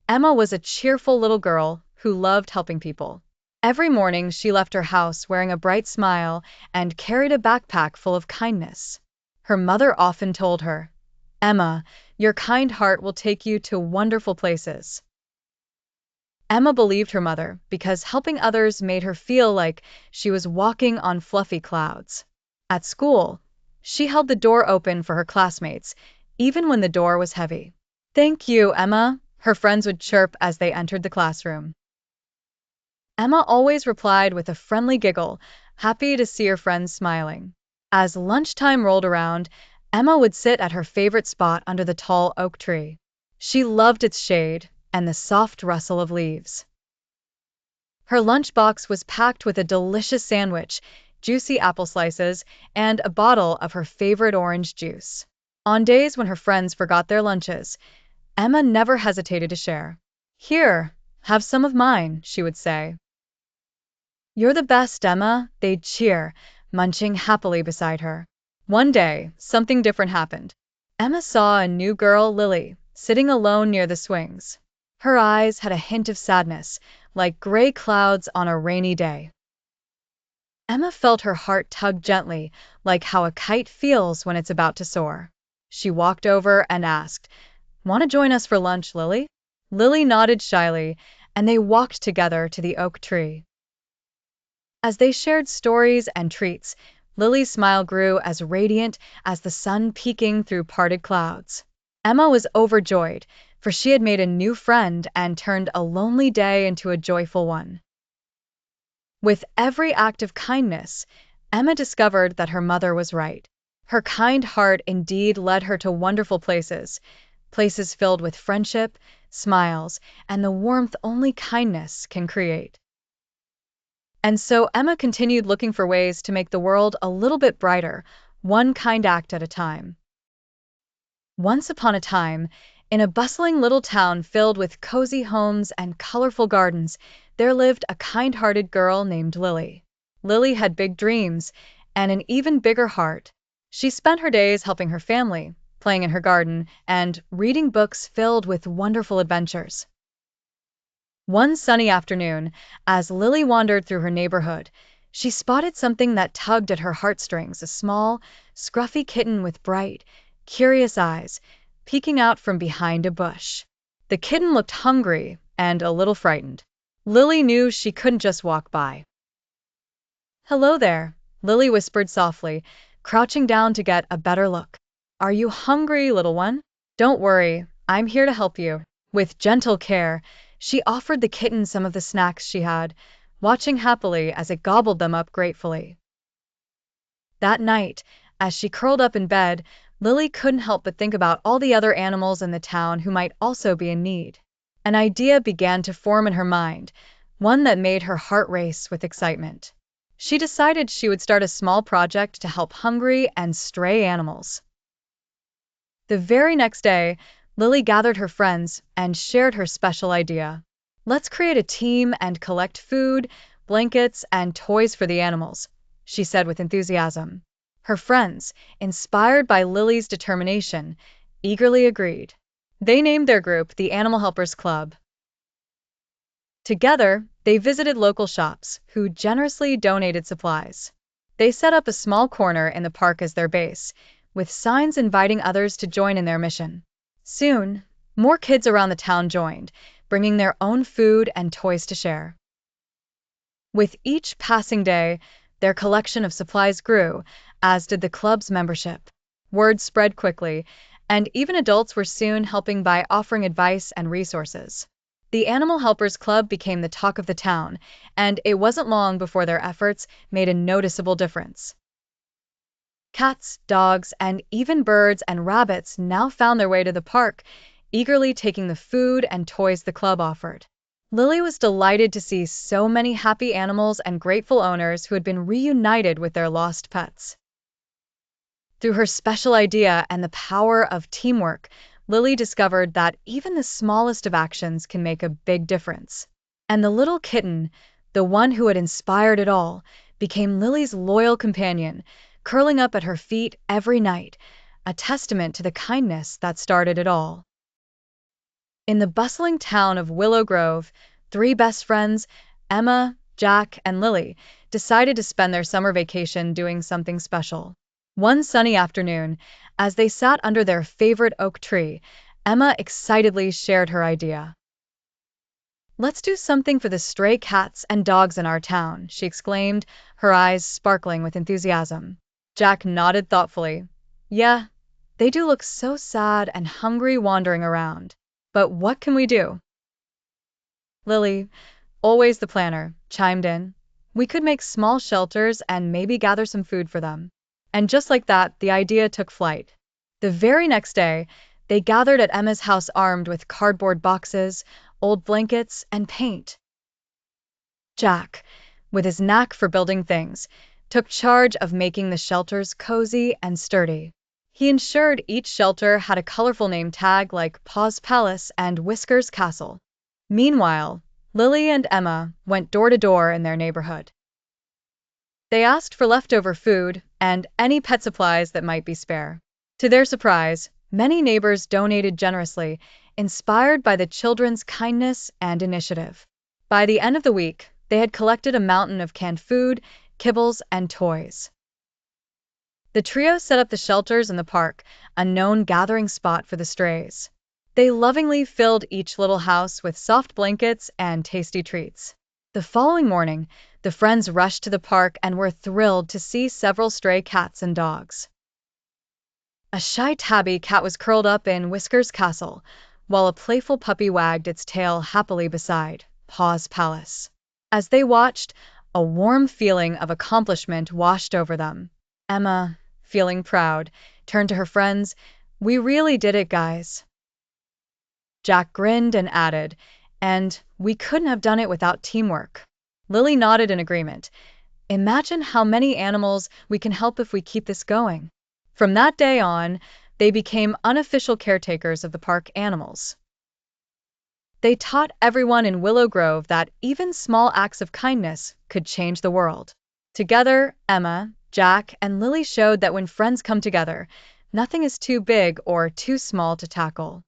Emma was a cheerful little girl who loved helping people. Every morning she left her house wearing a bright smile and carried a backpack full of kindness. Her mother often told her, "Emma, your kind heart will take you to wonderful places." Emma believed her mother because helping others made her feel like she was walking on fluffy clouds. At school, she held the door open for her classmates, even when the door was heavy. "Thank you, Emma," her friends would chirp as they entered the classroom. Emma always replied with a friendly giggle, happy to see her friends smiling. As lunchtime rolled around, Emma would sit at her favorite spot under the tall oak tree. She loved its shade and the soft rustle of leaves. Her lunchbox was packed with a delicious sandwich, juicy apple slices, and a bottle of her favorite orange juice. On days when her friends forgot their lunches, Emma never hesitated to share. "Here, have some of mine," she would say. "You're the best, Emma," they'd cheer, munching happily beside her. One day, something different happened. Emma saw a new girl, Lily, sitting alone near the swings. Her eyes had a hint of sadness, like gray clouds on a rainy day. Emma felt her heart tug gently, like how a kite feels when it's about to soar. She walked over and asked, "Want to join us for lunch, Lily?" Lily nodded shyly, and they walked together to the oak tree. As they shared stories and treats, Lily's smile grew as radiant as the sun peeking through parted clouds. Emma was overjoyed, for she had made a new friend and turned a lonely day into a joyful one. With every act of kindness, Emma discovered that her mother was right. Her kind heart indeed led her to wonderful places, places filled with friendship, smiles, and the warmth only kindness can create. And so Emma continued looking for ways to make the world a little bit brighter, one kind act at a time. Once upon a time, in a bustling little town filled with cozy homes and colorful gardens, there lived a kind-hearted girl named Lily. Lily had big dreams and an even bigger heart. She spent her days helping her family, playing in her garden, and reading books filled with wonderful adventures. One sunny afternoon, as Lily wandered through her neighborhood, she spotted something that tugged at her heartstrings, a small, scruffy kitten with bright, curious eyes, peeking out from behind a bush. The kitten looked hungry and a little frightened. Lily knew she couldn't just walk by. "Hello there," Lily whispered softly, crouching down to get a better look. "Are you hungry, little one? Don't worry, I'm here to help you." With gentle care, she offered the kitten some of the snacks she had, watching happily as it gobbled them up gratefully. That night, as she curled up in bed, Lily couldn't help but think about all the other animals in the town who might also be in need. An idea began to form in her mind, one that made her heart race with excitement. She decided she would start a small project to help hungry and stray animals. The very next day, Lily gathered her friends and shared her special idea. "Let's create a team and collect food, blankets, and toys for the animals," she said with enthusiasm. Her friends, inspired by Lily's determination, eagerly agreed. They named their group the Animal Helpers Club. Together, they visited local shops, who generously donated supplies. They set up a small corner in the park as their base, with signs inviting others to join in their mission. Soon, more kids around the town joined, bringing their own food and toys to share. With each passing day, their collection of supplies grew, as did the club's membership. Word spread quickly, and even adults were soon helping by offering advice and resources. The Animal Helpers Club became the talk of the town, and it wasn't long before their efforts made a noticeable difference. Cats, dogs, and even birds and rabbits now found their way to the park, eagerly taking the food and toys the club offered. Lily was delighted to see so many happy animals and grateful owners who had been reunited with their lost pets. Through her special idea and the power of teamwork, Lily discovered that even the smallest of actions can make a big difference. And the little kitten, the one who had inspired it all, became Lily's loyal companion, curling up at her feet every night, a testament to the kindness that started it all. In the bustling town of Willow Grove, three best friends, Emma, Jack, and Lily, decided to spend their summer vacation doing something special. One sunny afternoon, as they sat under their favorite oak tree, Emma excitedly shared her idea. "Let's do something for the stray cats and dogs in our town," she exclaimed, her eyes sparkling with enthusiasm. Jack nodded thoughtfully. "Yeah, they do look so sad and hungry wandering around. But what can we do?" Lily, always the planner, chimed in. "We could make small shelters and maybe gather some food for them." And just like that, the idea took flight. The very next day, they gathered at Emma's house armed with cardboard boxes, old blankets, and paint. Jack, with his knack for building things, took charge of making the shelters cozy and sturdy. He ensured each shelter had a colorful name tag like Paw's Palace and Whiskers Castle. Meanwhile, Lily and Emma went door to door in their neighborhood. They asked for leftover food and any pet supplies that might be spare. To their surprise, many neighbors donated generously, inspired by the children's kindness and initiative. By the end of the week, they had collected a mountain of canned food, kibbles, and toys. The trio set up the shelters in the park, a known gathering spot for the strays. They lovingly filled each little house with soft blankets and tasty treats. The following morning, the friends rushed to the park and were thrilled to see several stray cats and dogs. A shy tabby cat was curled up in Whiskers Castle, while a playful puppy wagged its tail happily beside Paw's Palace. As they watched, a warm feeling of accomplishment washed over them. Emma, feeling proud, turned to her friends. "We really did it, guys." Jack grinned and added, "And we couldn't have done it without teamwork." Lily nodded in agreement. "Imagine how many animals we can help if we keep this going." From that day on, they became unofficial caretakers of the park animals. They taught everyone in Willow Grove that even small acts of kindness could change the world. Together, Emma, Jack, and Lily showed that when friends come together, nothing is too big or too small to tackle.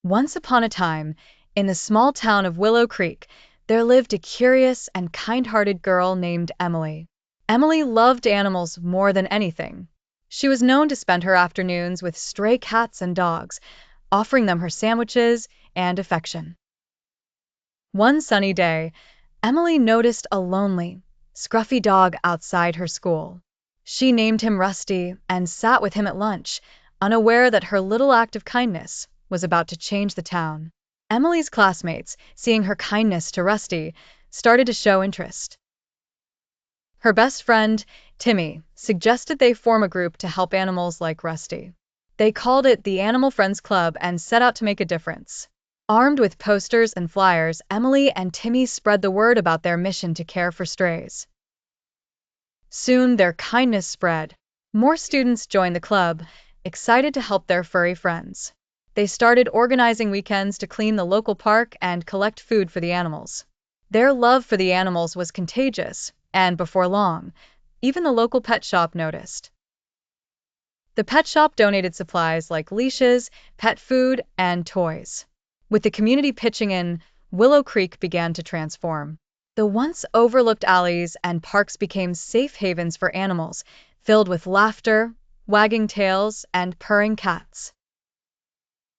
Once upon a time, in the small town of Willow Creek, there lived a curious and kind-hearted girl named Emily. Emily loved animals more than anything. She was known to spend her afternoons with stray cats and dogs, offering them her sandwiches and affection. One sunny day, Emily noticed a lonely, scruffy dog outside her school. She named him Rusty and sat with him at lunch, unaware that her little act of kindness was about to change the town. Emily's classmates, seeing her kindness to Rusty, started to show interest. Her best friend, Timmy, suggested they form a group to help animals like Rusty. They called it the Animal Friends Club and set out to make a difference. Armed with posters and flyers, Emily and Timmy spread the word about their mission to care for strays. Soon, their kindness spread. More students joined the club, excited to help their furry friends. They started organizing weekends to clean the local park and collect food for the animals. Their love for the animals was contagious, and before long, even the local pet shop noticed. The pet shop donated supplies like leashes, pet food, and toys. With the community pitching in, Willow Creek began to transform. The once overlooked alleys and parks became safe havens for animals, filled with laughter, wagging tails, and purring cats.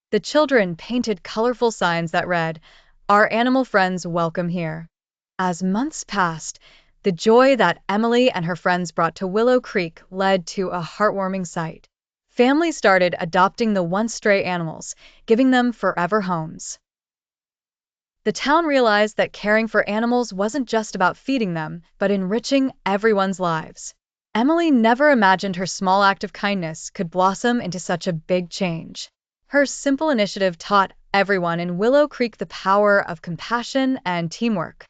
The children painted colorful signs that read, "Our animal friends welcome here." As months passed, the joy that Emily and her friends brought to Willow Creek led to a heartwarming sight. Families started adopting the once stray animals, giving them forever homes. The town realized that caring for animals wasn't just about feeding them, but enriching everyone's lives. Emily never imagined her small act of kindness could blossom into such a big change. Her simple initiative taught everyone in Willow Creek the power of compassion and teamwork.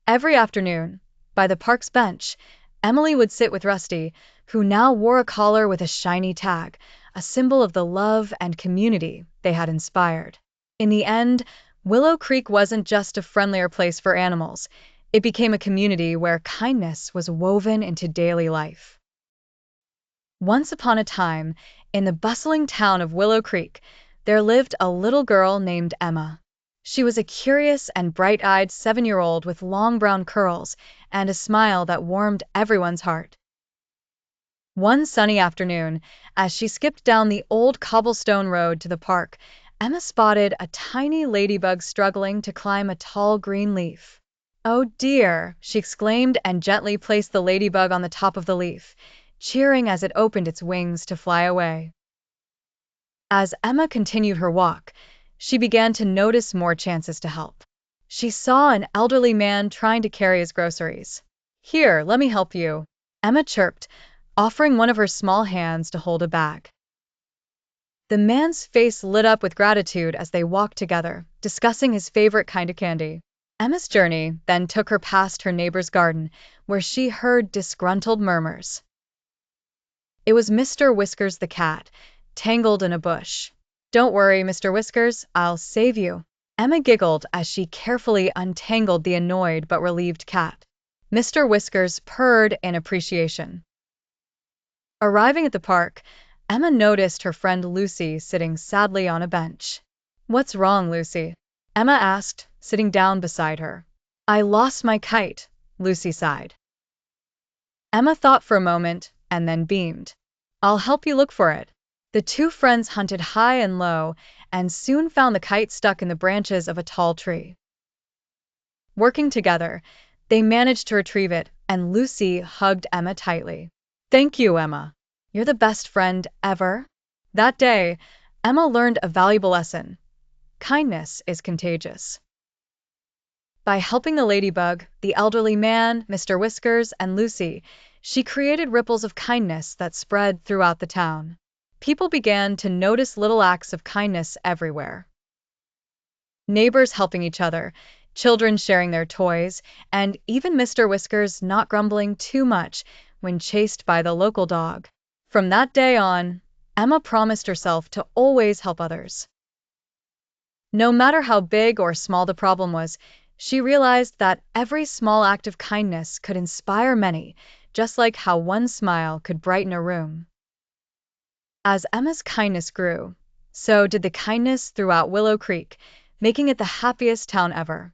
Every afternoon, by the park's bench, Emily would sit with Rusty, who now wore a collar with a shiny tag, a symbol of the love and community they had inspired. In the end, Willow Creek wasn't just a friendlier place for animals. It became a community where kindness was woven into daily life. Once upon a time, in the bustling town of Willow Creek, there lived a little girl named Emma. She was a curious and bright-eyed 7-year-old with long brown curls and a smile that warmed everyone's heart. One sunny afternoon, as she skipped down the old cobblestone road to the park, Emma spotted a tiny ladybug struggling to climb a tall green leaf. "Oh dear," she exclaimed and gently placed the ladybug on the top of the leaf, cheering as it opened its wings to fly away. As Emma continued her walk, she began to notice more chances to help. She saw an elderly man trying to carry his groceries. "Here, let me help you," Emma chirped, offering one of her small hands to hold a bag. The man's face lit up with gratitude as they walked together, discussing his favorite kind of candy. Emma's journey then took her past her neighbor's garden, where she heard disgruntled murmurs. It was Mr. Whiskers the cat, tangled in a bush. "Don't worry, Mr. Whiskers, I'll save you." Emma giggled as she carefully untangled the annoyed but relieved cat. Mr. Whiskers purred in appreciation. Arriving at the park, Emma noticed her friend Lucy sitting sadly on a bench. "What's wrong, Lucy?" Emma asked, sitting down beside her. "I lost my kite," Lucy sighed. Emma thought for a moment and then beamed. "I'll help you look for it." The two friends hunted high and low and soon found the kite stuck in the branches of a tall tree. Working together, they managed to retrieve it, and Lucy hugged Emma tightly. "Thank you, Emma. You're the best friend ever." That day, Emma learned a valuable lesson. Kindness is contagious. By helping the ladybug, the elderly man, Mr. Whiskers, and Lucy, she created ripples of kindness that spread throughout the town. People began to notice little acts of kindness everywhere. Neighbors helping each other, children sharing their toys, and even Mr. Whiskers not grumbling too much when chased by the local dog. From that day on, Emma promised herself to always help others. No matter how big or small the problem was, she realized that every small act of kindness could inspire many, just like how one smile could brighten a room. As Emma's kindness grew, so did the kindness throughout Willow Creek, making it the happiest town ever.